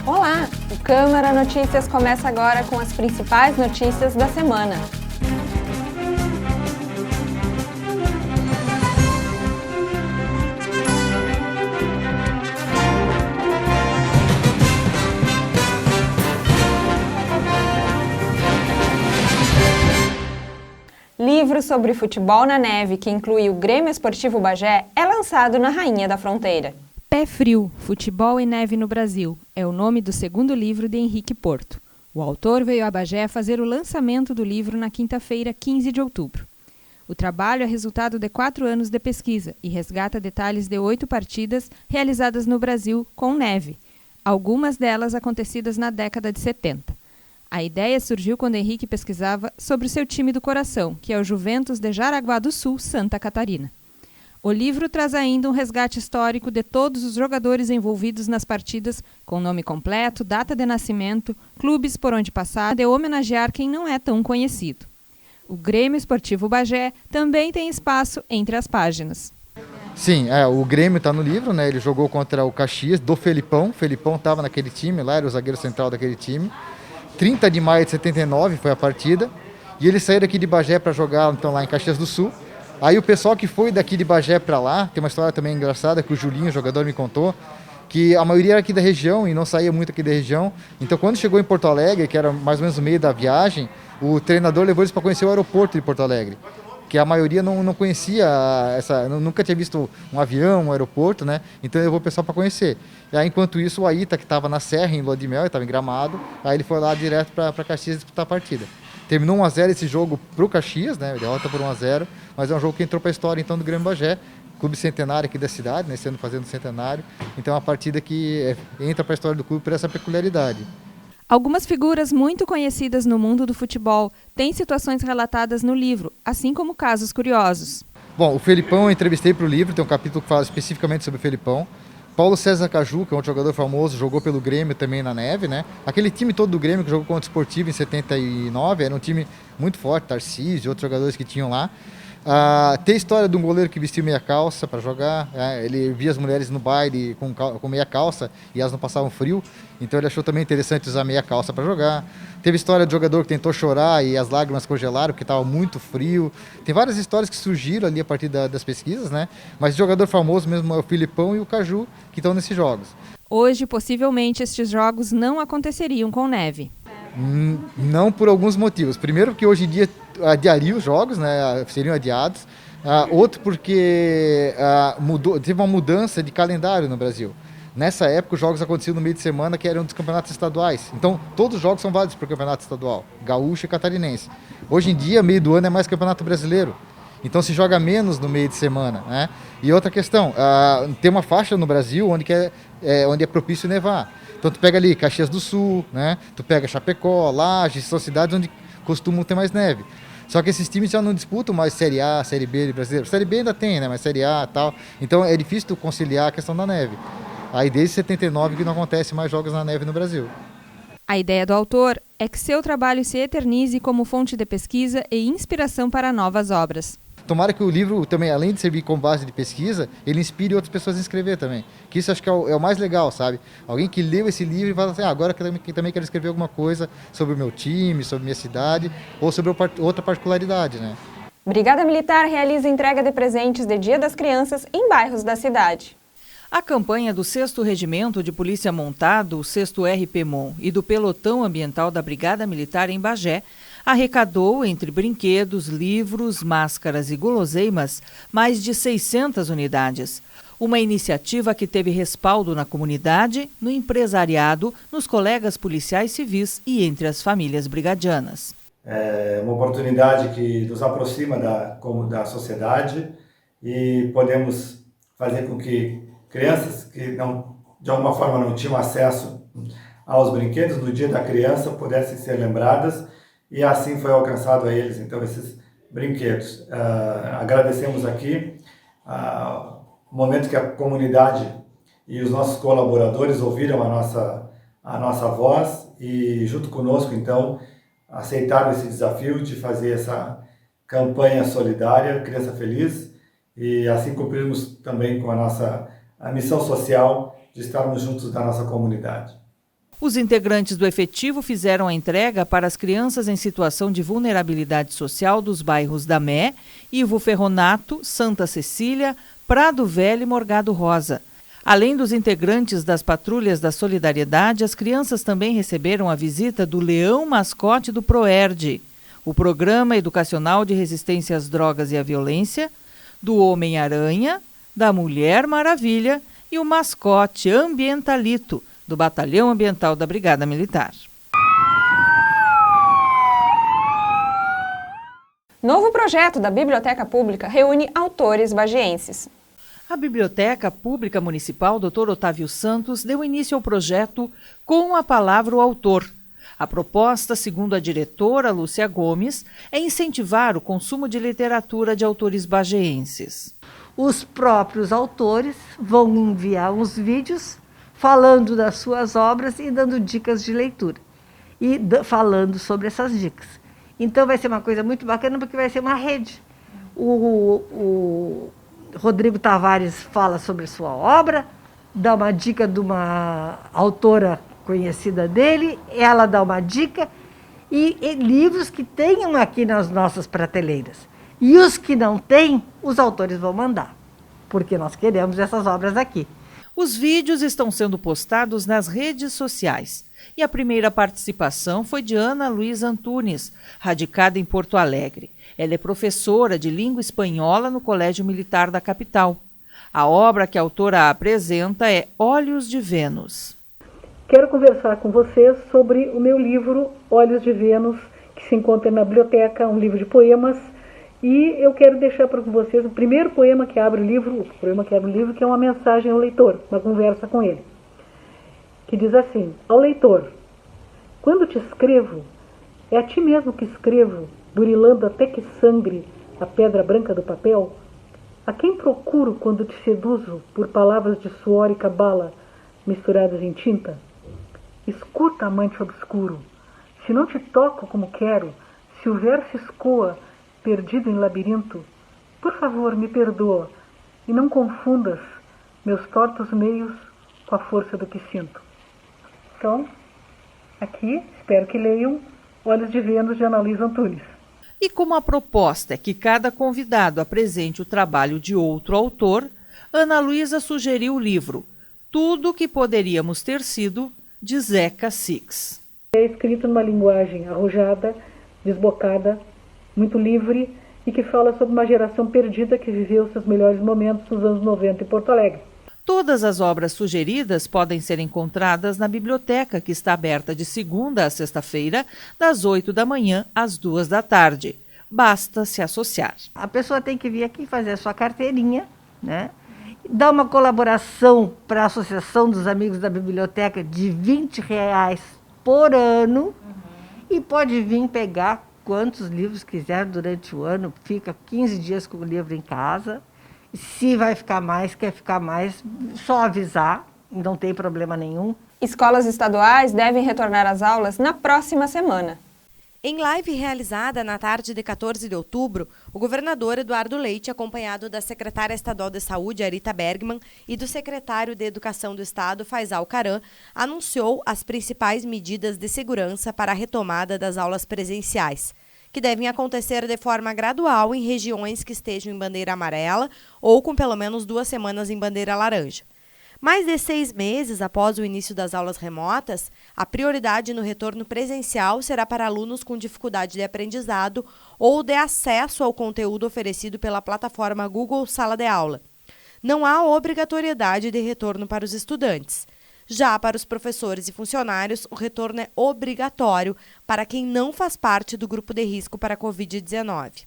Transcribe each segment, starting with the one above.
Olá! O Câmara Notícias começa agora com as principais notícias da semana. Livro sobre futebol na neve, que inclui o Grêmio Esportivo Bagé, é lançado na Rainha da Fronteira. Pé Frio, Futebol e Neve no Brasil, é o nome do segundo livro de Henrique Porto. O autor veio a Bagé fazer o lançamento do livro na quinta-feira, 15 de outubro. O trabalho é resultado de 4 anos de pesquisa e resgata detalhes de 8 partidas realizadas no Brasil com neve, algumas delas acontecidas na década de 70. A ideia surgiu quando Henrique pesquisava sobre o seu time do coração, que é o Juventus de Jaraguá do Sul, Santa Catarina. O livro traz ainda um resgate histórico de todos os jogadores envolvidos nas partidas, com nome completo, data de nascimento, clubes por onde passaram, de homenagear quem não é tão conhecido. O Grêmio Esportivo Bagé também tem espaço entre as páginas. Sim, o Grêmio está no livro, né? Ele jogou contra o Caxias, do Felipão. O Felipão estava naquele time lá, era o zagueiro central daquele time. 30 de maio de 79 foi a partida. E eles saíram daqui de Bagé para jogar então, lá em Caxias do Sul. Aí o pessoal que foi daqui de Bagé para lá, tem uma história também engraçada que o Julinho, o jogador, me contou, que a maioria era aqui da região e não saía muito aqui da região. Então quando chegou em Porto Alegre, que era mais ou menos no meio da viagem, o treinador levou eles para conhecer o aeroporto de Porto Alegre, que a maioria não conhecia, nunca tinha visto um avião, um aeroporto, né? Então levou o pessoal para conhecer. E aí, enquanto isso, o Aita, que estava na Serra, em Lua de Mel, estava em Gramado, aí ele foi lá direto para Caxias disputar a partida. Terminou 1-0 esse jogo para o Caxias, né? Derrota por 1-0, mas é um jogo que entrou para a história então do Grêmio Bagé, clube centenário aqui da cidade, né? Esse ano fazendo centenário. Então é uma partida que entra para a história do clube por essa peculiaridade. Algumas figuras muito conhecidas no mundo do futebol têm situações relatadas no livro, assim como casos curiosos. Bom, o Felipão eu entrevistei para o livro, tem um capítulo que fala especificamente sobre o Felipão. Paulo César Caju, que é um jogador famoso, jogou pelo Grêmio também na neve, né? Aquele time todo do Grêmio que jogou contra o Esportivo em 79, era um time muito forte, Tarcísio e outros jogadores que tinham lá. Tem a história de um goleiro que vestiu meia calça para jogar, ele via as mulheres no baile com meia calça e elas não passavam frio, então ele achou também interessante usar meia calça para jogar. Teve a história de jogador que tentou chorar e as lágrimas congelaram porque estava muito frio. Tem várias histórias que surgiram ali a partir das pesquisas, né? Mas o jogador famoso mesmo é o Filipão e o Caju que estão nesses jogos. Hoje, possivelmente, estes jogos não aconteceriam com neve. Não por alguns motivos. Primeiro porque hoje em dia adiariam os jogos, né? Seriam adiados. Outro porque teve uma mudança de calendário no Brasil. Nessa época os jogos aconteciam no meio de semana, que eram dos campeonatos estaduais. Então todos os jogos são válidos para o campeonato estadual, gaúcho e catarinense. Hoje em dia, meio do ano é mais campeonato brasileiro. Então se joga menos no meio de semana, né? E outra questão, tem uma faixa no Brasil onde é propício nevar. Então tu pega ali Caxias do Sul, né? Tu pega Chapecó, Lages, são cidades onde costumam ter mais neve. Só que esses times já não disputam mais Série A, Série B de brasileiro. Série B ainda tem, né? Mas Série A e tal. Então é difícil tu conciliar a questão da neve. Aí desde 79 que não acontece mais jogos na neve no Brasil. A ideia do autor é que seu trabalho se eternize como fonte de pesquisa e inspiração para novas obras. Tomara que o livro também, além de servir como base de pesquisa, ele inspire outras pessoas a escrever também. Que isso acho que é o mais legal, sabe? Alguém que leu esse livro e fala assim, agora que também quero escrever alguma coisa sobre o meu time, sobre minha cidade, ou sobre outra particularidade, né? Brigada Militar realiza entrega de presentes de Dia das Crianças em bairros da cidade. A campanha do 6º Regimento de Polícia Montado, o 6º RPMON, e do Pelotão Ambiental da Brigada Militar em Bagé, arrecadou, entre brinquedos, livros, máscaras e guloseimas, mais de 600 unidades. Uma iniciativa que teve respaldo na comunidade, no empresariado, nos colegas policiais civis e entre as famílias brigadianas. É uma oportunidade que nos aproxima da sociedade e podemos fazer com que crianças que de alguma forma não tinham acesso aos brinquedos no dia da criança pudessem ser lembradas e assim foi alcançado a eles então esses brinquedos. Agradecemos aqui o momento que a comunidade e os nossos colaboradores ouviram a nossa voz e junto conosco então aceitaram esse desafio de fazer essa campanha solidária Criança Feliz e assim cumprirmos também com a missão social de estarmos juntos da nossa comunidade. Os integrantes do efetivo fizeram a entrega para as crianças em situação de vulnerabilidade social dos bairros da Mé, Ivo Ferronato, Santa Cecília, Prado Velho e Morgado Rosa. Além dos integrantes das patrulhas da solidariedade, as crianças também receberam a visita do Leão Mascote do PROERD, o Programa Educacional de Resistência às Drogas e à Violência, do Homem-Aranha, da Mulher Maravilha e o mascote Ambientalito, do Batalhão Ambiental da Brigada Militar. Novo projeto da Biblioteca Pública reúne autores bagienses. A Biblioteca Pública Municipal Dr. Otávio Santos deu início ao projeto Com a Palavra o Autor. A proposta, segundo a diretora Lúcia Gomes, é incentivar o consumo de literatura de autores bagienses. Os próprios autores vão enviar uns vídeos falando das suas obras e dando dicas de leitura. E falando sobre essas dicas. Então vai ser uma coisa muito bacana porque vai ser uma rede. O Rodrigo Tavares fala sobre sua obra, dá uma dica de uma autora conhecida dele, ela dá uma dica, e livros que tenham aqui nas nossas prateleiras. E os que não têm, os autores vão mandar, porque nós queremos essas obras aqui. Os vídeos estão sendo postados nas redes sociais. E a primeira participação foi de Ana Luísa Antunes, radicada em Porto Alegre. Ela é professora de língua espanhola no Colégio Militar da capital. A obra que a autora apresenta é Olhos de Vênus. Quero conversar com vocês sobre o meu livro Olhos de Vênus, que se encontra na biblioteca, um livro de poemas. E eu quero deixar para vocês o primeiro poema que abre o livro, que é uma mensagem ao leitor, uma conversa com ele, que diz assim: ao leitor, quando te escrevo, é a ti mesmo que escrevo, burilando até que sangre a pedra branca do papel? A quem procuro quando te seduzo por palavras de suor e cabala misturadas em tinta? Escuta, amante obscuro, se não te toco como quero, se o verso escoa perdido em labirinto, por favor, me perdoa e não confundas meus tortos meios com a força do que sinto. Então, aqui, espero que leiam Olhos de Vênus, de Ana Luísa Antunes. E como a proposta é que cada convidado apresente o trabalho de outro autor, Ana Luísa sugeriu o livro Tudo que Poderíamos Ter Sido, de Zeca Six. É escrito numa linguagem arrojada, desbocada, muito livre, e que fala sobre uma geração perdida que viveu seus melhores momentos nos anos 90 em Porto Alegre. Todas as obras sugeridas podem ser encontradas na biblioteca, que está aberta de segunda a sexta-feira, das 8 da manhã às 2 da tarde. Basta se associar. A pessoa tem que vir aqui fazer a sua carteirinha, né? Dar uma colaboração para a Associação dos Amigos da Biblioteca de R$20 por ano, e pode vir pegar quantos livros quiser durante o ano, fica 15 dias com o livro em casa. Se vai ficar mais, quer ficar mais, só avisar, não tem problema nenhum. Escolas estaduais devem retornar às aulas na próxima semana. Em live realizada na tarde de 14 de outubro, o governador Eduardo Leite, acompanhado da secretária estadual de saúde, Arita Bergman, e do secretário de Educação do Estado, Faisal Caram, anunciou as principais medidas de segurança para a retomada das aulas presenciais, que devem acontecer de forma gradual em regiões que estejam em bandeira amarela ou com pelo menos 2 semanas em bandeira laranja. Mais de 6 meses após o início das aulas remotas, a prioridade no retorno presencial será para alunos com dificuldade de aprendizado ou de acesso ao conteúdo oferecido pela plataforma Google Sala de Aula. Não há obrigatoriedade de retorno para os estudantes. Já para os professores e funcionários, o retorno é obrigatório para quem não faz parte do grupo de risco para a Covid-19.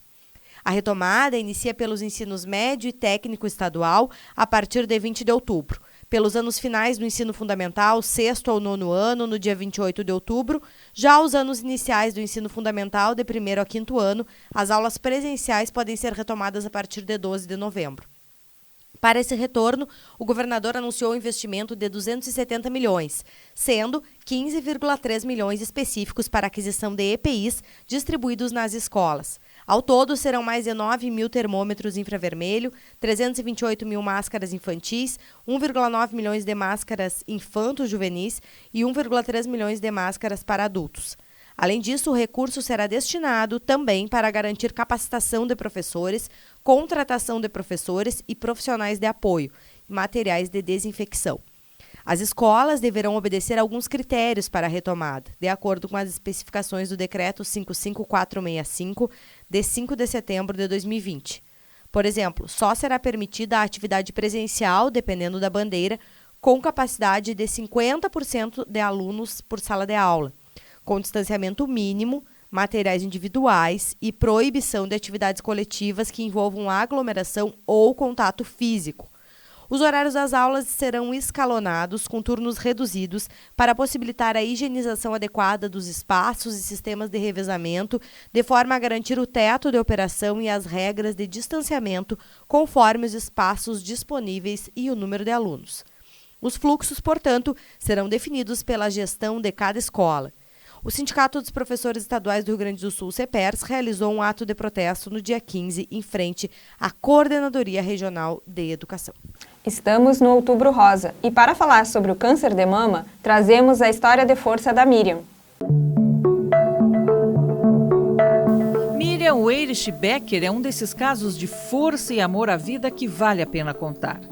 A retomada inicia pelos ensinos médio e técnico estadual a partir de 20 de outubro. Pelos anos finais do ensino fundamental, 6º ao 9º ano, no dia 28 de outubro. Já os anos iniciais do ensino fundamental, de 1º ao 5º ano, as aulas presenciais podem ser retomadas a partir de 12 de novembro. Para esse retorno, o governador anunciou um investimento de 270 milhões, sendo 15,3 milhões específicos para aquisição de EPIs distribuídos nas escolas. Ao todo, serão mais de 9 mil termômetros infravermelho, 328 mil máscaras infantis, 1,9 milhões de máscaras infanto-juvenis e 1,3 milhões de máscaras para adultos. Além disso, o recurso será destinado também para garantir capacitação de professores, contratação de professores e profissionais de apoio e materiais de desinfecção. As escolas deverão obedecer a alguns critérios para a retomada, de acordo com as especificações do Decreto 55465, de 5 de setembro de 2020. Por exemplo, só será permitida a atividade presencial, dependendo da bandeira, com capacidade de 50% de alunos por sala de aula, com distanciamento mínimo, materiais individuais e proibição de atividades coletivas que envolvam aglomeração ou contato físico. Os horários das aulas serão escalonados com turnos reduzidos para possibilitar a higienização adequada dos espaços e sistemas de revezamento, de forma a garantir o teto de operação e as regras de distanciamento conforme os espaços disponíveis e o número de alunos. Os fluxos, portanto, serão definidos pela gestão de cada escola. O Sindicato dos Professores Estaduais do Rio Grande do Sul, CEPERS, realizou um ato de protesto no dia 15 em frente à Coordenadoria Regional de Educação. Estamos no Outubro Rosa e para falar sobre o câncer de mama, trazemos a história de força da Miriam. Miriam Weirich Becker é um desses casos de força e amor à vida que vale a pena contar.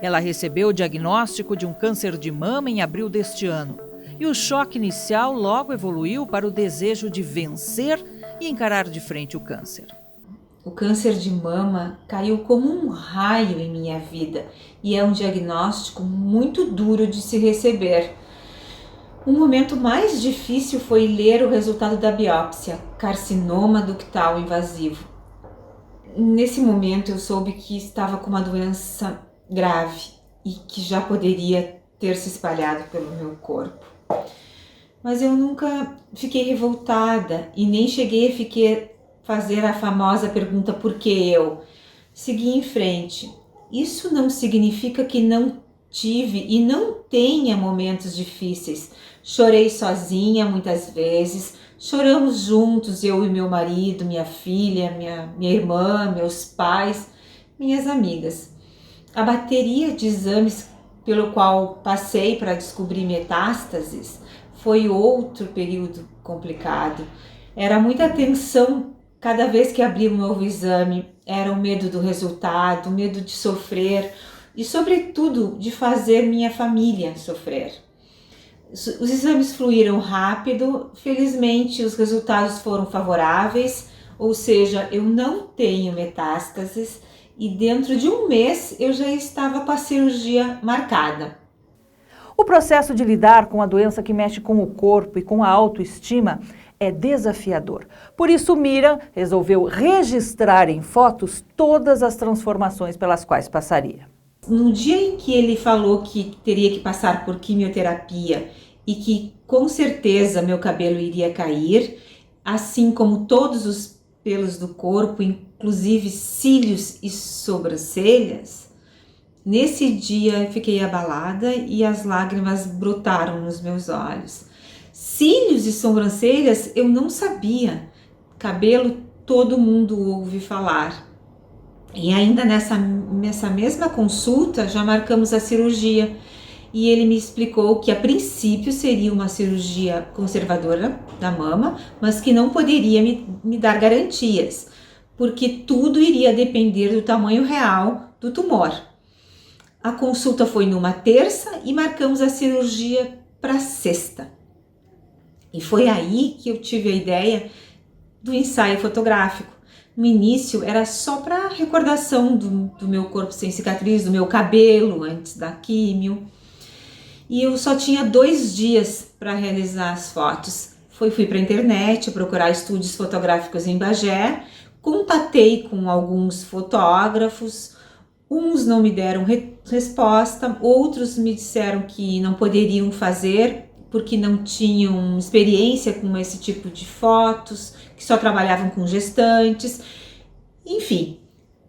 Ela recebeu o diagnóstico de um câncer de mama em abril deste ano. E o choque inicial logo evoluiu para o desejo de vencer e encarar de frente o câncer. O câncer de mama caiu como um raio em minha vida e é um diagnóstico muito duro de se receber. O momento mais difícil foi ler o resultado da biópsia, carcinoma ductal invasivo. Nesse momento eu soube que estava com uma doença grave e que já poderia ter se espalhado pelo meu corpo. Mas eu nunca fiquei revoltada e nem cheguei a fazer a famosa pergunta por que eu. Segui em frente. Isso não significa que não tive e não tenha momentos difíceis. Chorei sozinha muitas vezes, choramos juntos, eu e meu marido, minha filha, minha irmã, meus pais, minhas amigas. A bateria de exames pelo qual passei para descobrir metástases foi outro período complicado. Era muita tensão cada vez que abria um novo exame, era o medo do resultado, o medo de sofrer e, sobretudo, de fazer minha família sofrer. Os exames fluíram rápido, felizmente os resultados foram favoráveis, ou seja, eu não tenho metástases e dentro de um mês eu já estava com a cirurgia marcada. O processo de lidar com a doença que mexe com o corpo e com a autoestima é desafiador. Por isso, Miriam resolveu registrar em fotos todas as transformações pelas quais passaria. No dia em que ele falou que teria que passar por quimioterapia e que com certeza meu cabelo iria cair, assim como todos os pelos do corpo, inclusive cílios e sobrancelhas, nesse dia eu fiquei abalada e as lágrimas brotaram nos meus olhos. Cílios e sobrancelhas eu não sabia, cabelo todo mundo ouve falar. E ainda nessa mesma consulta já marcamos a cirurgia e ele me explicou que a princípio seria uma cirurgia conservadora da mama, mas que não poderia me dar garantias, porque tudo iria depender do tamanho real do tumor. A consulta foi numa terça e marcamos a cirurgia para sexta. E foi aí que eu tive a ideia do ensaio fotográfico. No início era só para recordação do meu corpo sem cicatriz, do meu cabelo antes da químio. E eu só tinha 2 dias para realizar as fotos. Fui para a internet procurar estúdios fotográficos em Bagé, contatei com alguns fotógrafos, uns não me deram resposta, outros me disseram que não poderiam fazer porque não tinham experiência com esse tipo de fotos, que só trabalhavam com gestantes, enfim.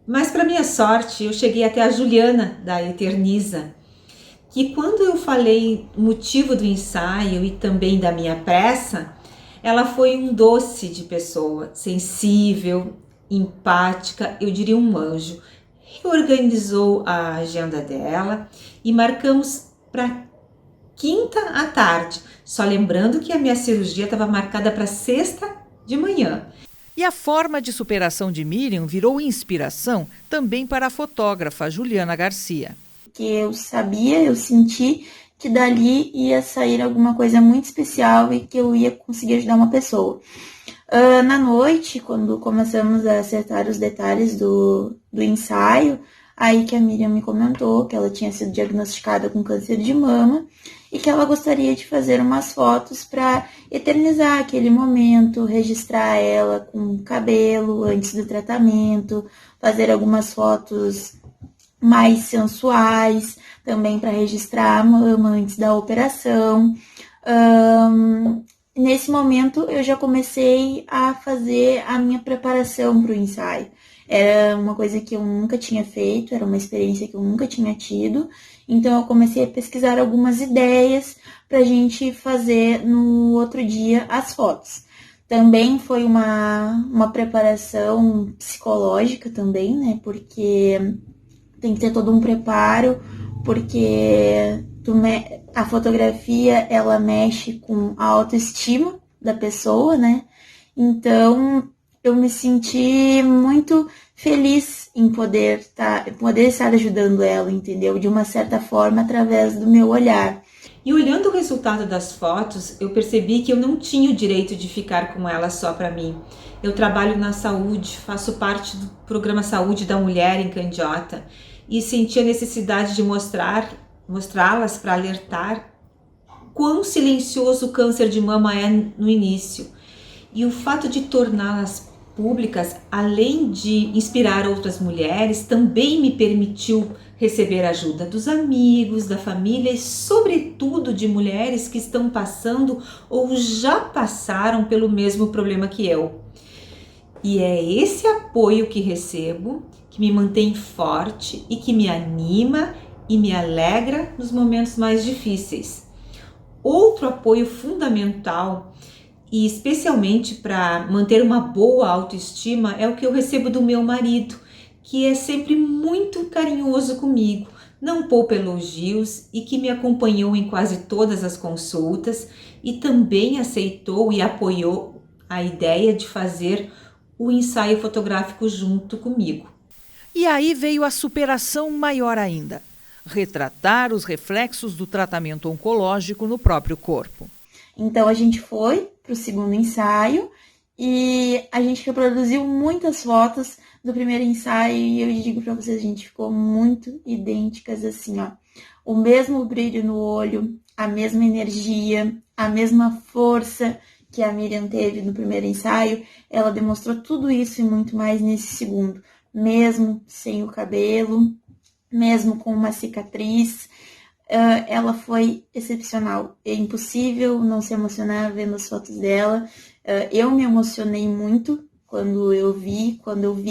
Mas para minha sorte eu cheguei até a Juliana da Eterniza, que quando eu falei o motivo do ensaio e também da minha peça, Ela foi um doce de pessoa, sensível, empática, eu diria um anjo. Reorganizou a agenda dela e marcamos para quinta à tarde, só lembrando que a minha cirurgia estava marcada para sexta de manhã. E a forma de superação de Miriam virou inspiração também para a fotógrafa Juliana Garcia. Que eu sabia, eu senti que dali ia sair alguma coisa muito especial e que eu ia conseguir ajudar uma pessoa. Na noite, quando começamos a acertar os detalhes do ensaio, aí que a Miriam me comentou que ela tinha sido diagnosticada com câncer de mama e que ela gostaria de fazer umas fotos para eternizar aquele momento, registrar ela com cabelo antes do tratamento, fazer algumas fotos mais sensuais, também para registrar a mama antes da operação. Nesse momento eu já comecei a fazer a minha preparação para o ensaio. Era uma coisa que eu nunca tinha feito, era uma experiência que eu nunca tinha tido, então eu comecei a pesquisar algumas ideias para a gente fazer no outro dia as fotos. Também foi uma preparação psicológica também, né, porque tem que ter todo um preparo, porque a fotografia, ela mexe com a autoestima da pessoa, né? Então, eu me senti muito feliz em poder estar ajudando ela, entendeu? De uma certa forma, através do meu olhar. E olhando o resultado das fotos, eu percebi que eu não tinha o direito de ficar com ela só para mim. Eu trabalho na saúde, faço parte do programa Saúde da Mulher em Candiota e senti a necessidade de mostrá-las para alertar quão silencioso o câncer de mama é no início. E o fato de torná-las públicas, além de inspirar outras mulheres, também me permitiu receber ajuda dos amigos, da família e, sobretudo, de mulheres que estão passando ou já passaram pelo mesmo problema que eu. E é esse apoio que recebo que me mantém forte e que me anima e me alegra nos momentos mais difíceis. Outro apoio fundamental, e especialmente para manter uma boa autoestima, é o que eu recebo do meu marido, que é sempre muito carinhoso comigo, não poupa elogios e que me acompanhou em quase todas as consultas e também aceitou e apoiou a ideia de fazer o ensaio fotográfico junto comigo. E aí veio a superação maior ainda: retratar os reflexos do tratamento oncológico no próprio corpo. Então a gente foi para o segundo ensaio e a gente reproduziu muitas fotos do primeiro ensaio e eu digo para vocês, a gente ficou muito idênticas assim, ó. O mesmo brilho no olho, a mesma energia, a mesma força que a Miriam teve no primeiro ensaio, ela demonstrou tudo isso e muito mais nesse segundo, mesmo sem o cabelo, mesmo com uma cicatriz. Ela foi excepcional. É impossível não se emocionar vendo as fotos dela. Eu me emocionei muito quando eu vi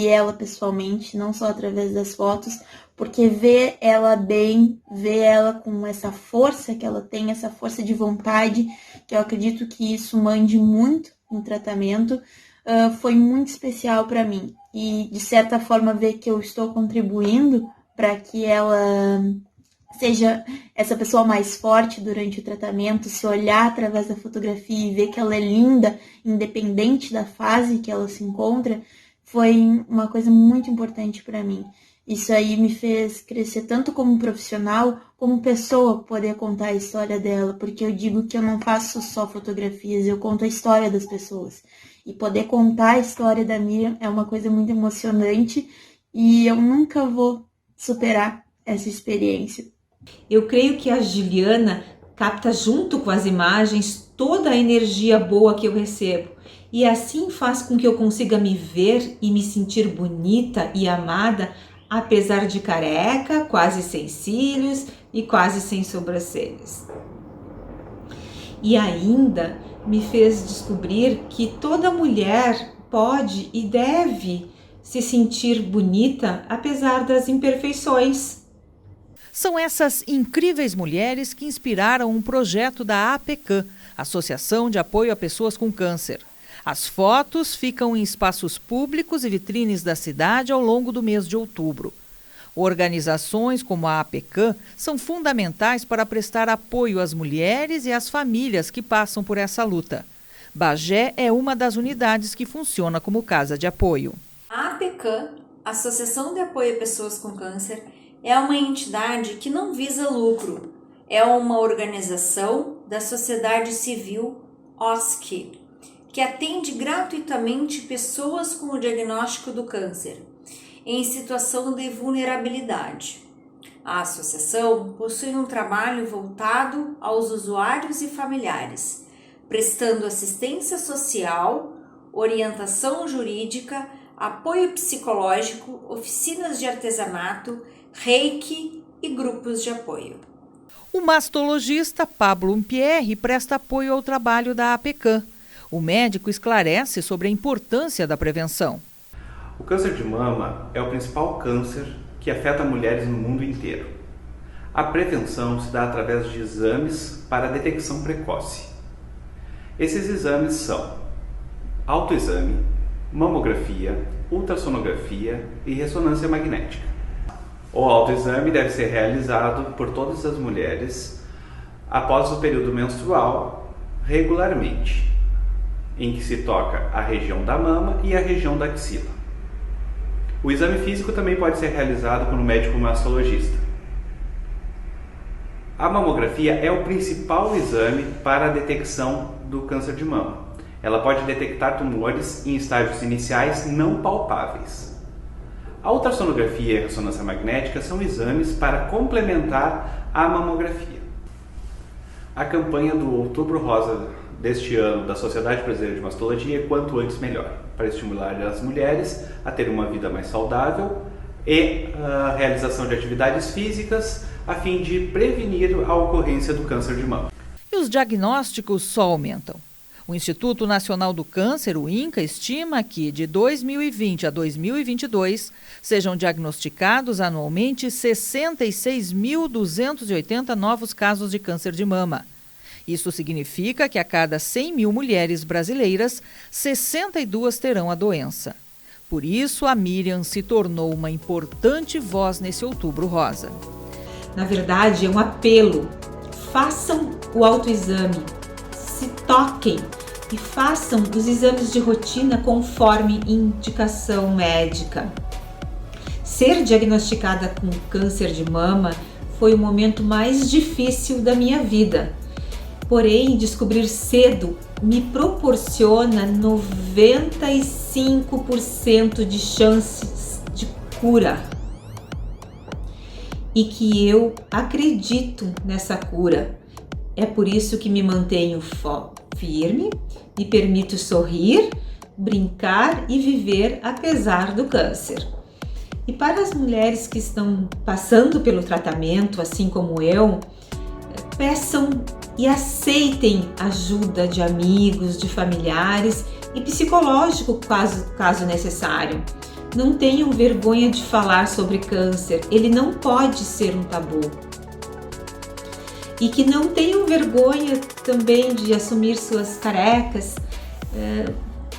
ela pessoalmente, não só através das fotos, porque ver ela bem, ver ela com essa força que ela tem, essa força de vontade, que eu acredito que isso mande muito no tratamento, foi muito especial para mim. E, de certa forma, ver que eu estou contribuindo para que ela seja essa pessoa mais forte durante o tratamento, se olhar através da fotografia e ver que ela é linda, independente da fase que ela se encontra, foi uma coisa muito importante para mim. Isso aí me fez crescer tanto como profissional, como pessoa, poder contar a história dela, porque eu digo que eu não faço só fotografias, eu conto a história das pessoas. E poder contar a história da Miriam é uma coisa muito emocionante e eu nunca vou superar essa experiência. Eu creio que a Juliana capta junto com as imagens toda a energia boa que eu recebo e assim faz com que eu consiga me ver e me sentir bonita e amada, apesar de careca, quase sem cílios e quase sem sobrancelhas. E ainda me fez descobrir que toda mulher pode e deve se sentir bonita apesar das imperfeições. São essas incríveis mulheres que inspiraram um projeto da APCAM, Associação de Apoio a Pessoas com Câncer. As fotos ficam em espaços públicos e vitrines da cidade ao longo do mês de outubro. Organizações como a APCAM são fundamentais para prestar apoio às mulheres e às famílias que passam por essa luta. Bagé é uma das unidades que funciona como casa de apoio. A APCAM, Associação de Apoio a Pessoas com Câncer, é uma entidade que não visa lucro. É uma organização da sociedade civil OSC, que atende gratuitamente pessoas com o diagnóstico do câncer em situação de vulnerabilidade. A associação possui um trabalho voltado aos usuários e familiares, prestando assistência social, orientação jurídica, apoio psicológico, oficinas de artesanato, reiki e grupos de apoio. O mastologista Pablo Pierre presta apoio ao trabalho da APCAM. O médico esclarece sobre a importância da prevenção. O câncer de mama é o principal câncer que afeta mulheres no mundo inteiro. A prevenção se dá através de exames para detecção precoce. Esses exames são autoexame, mamografia, ultrassonografia e ressonância magnética. O autoexame deve ser realizado por todas as mulheres após o período menstrual regularmente, em que se toca a região da mama e a região da axila. O exame físico também pode ser realizado por um médico mastologista. A mamografia é o principal exame para a detecção do câncer de mama. Ela pode detectar tumores em estágios iniciais não palpáveis. A ultrassonografia e a ressonância magnética são exames para complementar a mamografia. A campanha do Outubro Rosa deste ano da Sociedade Brasileira de Mastologia é quanto antes melhor, para estimular as mulheres a ter uma vida mais saudável e a realização de atividades físicas a fim de prevenir a ocorrência do câncer de mama. E os diagnósticos só aumentam. O Instituto Nacional do Câncer, o INCA, estima que de 2020 a 2022 sejam diagnosticados anualmente 66.280 novos casos de câncer de mama. Isso significa que a cada 100 mil mulheres brasileiras, 62 terão a doença. Por isso, a Miriam se tornou uma importante voz nesse Outubro Rosa. Na verdade, é um apelo. Façam o autoexame, se toquem e façam os exames de rotina conforme indicação médica. Ser diagnosticada com câncer de mama foi o momento mais difícil da minha vida. Porém, descobrir cedo me proporciona 95% de chances de cura. E que eu acredito nessa cura. É por isso que me mantenho firme, me permito sorrir, brincar e viver apesar do câncer. E para as mulheres que estão passando pelo tratamento, assim como eu, peçam e aceitem ajuda de amigos, de familiares e psicológico caso necessário. Não tenham vergonha de falar sobre câncer, ele não pode ser um tabu. E que não tenham vergonha também de assumir suas carecas,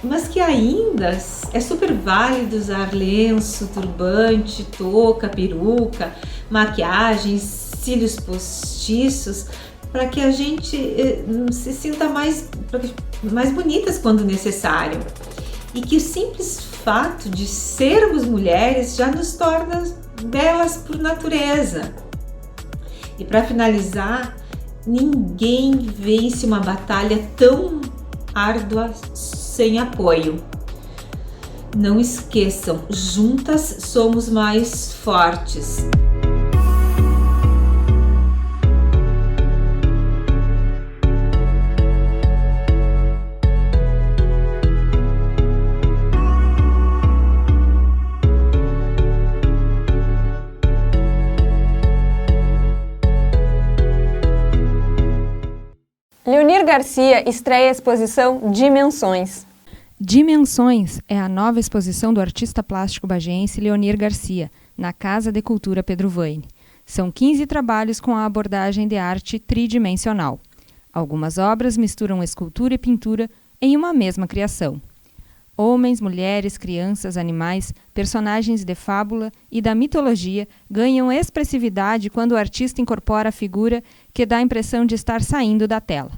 mas que ainda é super válido usar lenço, turbante, touca, peruca, maquiagens, cílios postiços, para que a gente se sinta mais bonitas quando necessário. E que o simples fato de sermos mulheres já nos torna belas por natureza. E para finalizar, ninguém vence uma batalha tão árdua sem apoio. Não esqueçam, juntas somos mais fortes. Leonir Garcia estreia a exposição Dimensões. Dimensões é a nova exposição do artista plástico bagiense Leonir Garcia, na Casa de Cultura Pedro Vaine. São 15 trabalhos com a abordagem de arte tridimensional. Algumas obras misturam escultura e pintura em uma mesma criação. Homens, mulheres, crianças, animais, personagens de fábula e da mitologia ganham expressividade quando o artista incorpora a figura que dá a impressão de estar saindo da tela.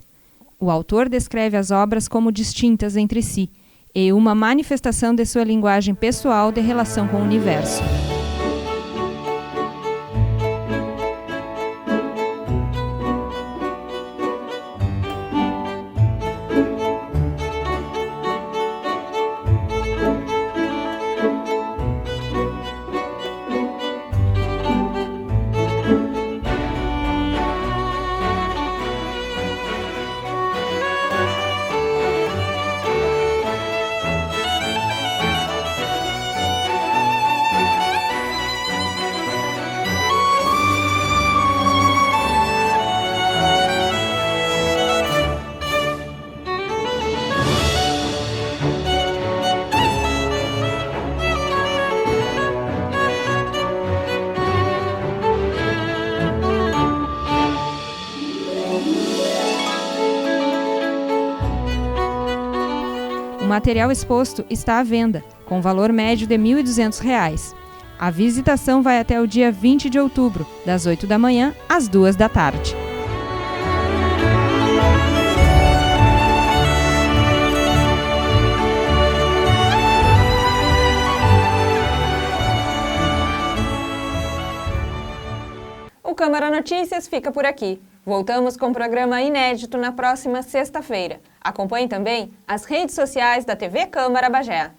O autor descreve as obras como distintas entre si e uma manifestação de sua linguagem pessoal de relação com o universo. O material exposto está à venda, com valor médio de R$ 1.200. A visitação vai até o dia 20 de outubro, das 8 da manhã às 2 da tarde. O Câmara Notícias fica por aqui. Voltamos com um programa inédito na próxima sexta-feira. Acompanhe também as redes sociais da TV Câmara Bagé.